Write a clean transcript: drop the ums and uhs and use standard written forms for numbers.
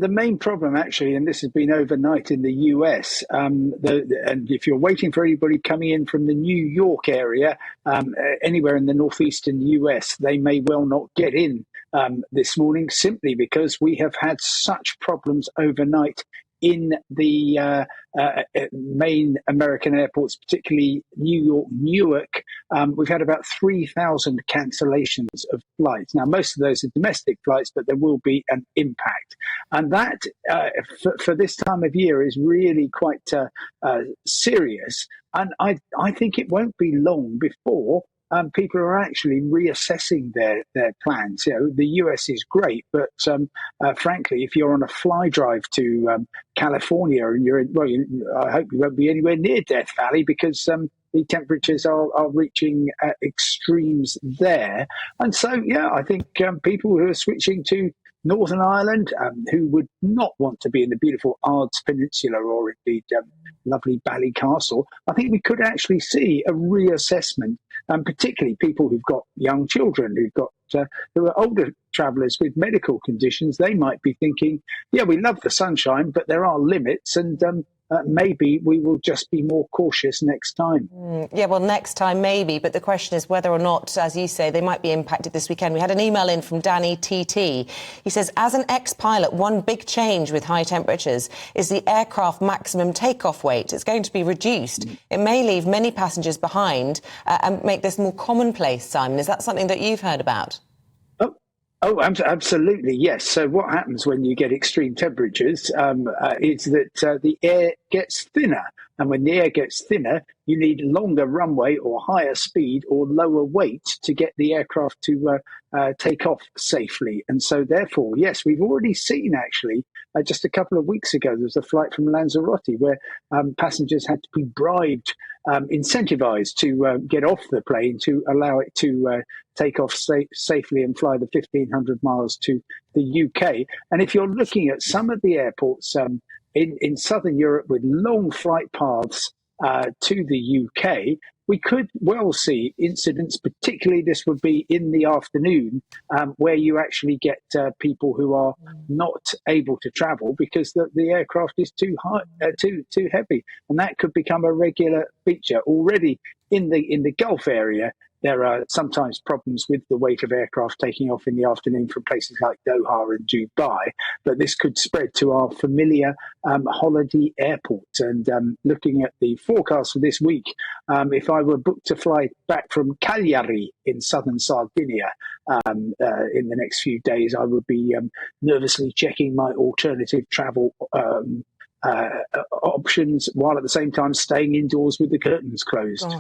The main problem, actually, and this has been overnight in the US, and if you're waiting for anybody coming in from the New York area, anywhere in the northeastern US, they may well not get in this morning simply because we have had such problems overnight in the main American airports, particularly New York, Newark. We've had about 3,000 cancellations of flights. Now, most of those are domestic flights, but there will be an impact. And that, for this time of year, is really quite serious. And I think it won't be long before people are actually reassessing their plans. The US is great, but frankly, if you're on a fly drive to California and you're I hope you won't be anywhere near Death Valley because the temperatures are reaching extremes there. And so, I think people who are switching to Northern Ireland, who would not want to be in the beautiful Ards Peninsula or indeed lovely Ballycastle, I think we could actually see a reassessment, particularly people who've got young children, who are older travellers with medical conditions. They might be thinking, we love the sunshine, but there are limits, and maybe we will just be more cautious next time. Next time maybe, but the question is whether or not, as you say, they might be impacted this weekend. We had an email in from Danny TT. He says, as an ex-pilot, one big change with high temperatures is the aircraft maximum takeoff weight. It's going to be reduced. It may leave many passengers behind and make this more commonplace, Simon. Is that something that you've heard about? Oh, absolutely, yes. So what happens when you get extreme temperatures is that the air gets thinner. And when the air gets thinner, you need longer runway or higher speed or lower weight to get the aircraft to take off safely. And so therefore, yes, we've already seen actually, just a couple of weeks ago, there was a flight from Lanzarote where passengers had to be bribed, incentivized to get off the plane to allow it to take off safely and fly the 1,500 miles to the UK. And if you're looking at some of the airports in Southern Europe with long flight paths to the UK, we could well see incidents, particularly this would be in the afternoon, where you actually get people who are not able to travel because the aircraft is too heavy. And that could become a regular feature. Already in the Gulf area, there are sometimes problems with the weight of aircraft taking off in the afternoon from places like Doha and Dubai, but this could spread to our familiar holiday airports. And looking at the forecast for this week, if I were booked to fly back from Cagliari in southern Sardinia in the next few days, I would be nervously checking my alternative travel options while at the same time staying indoors with the curtains closed.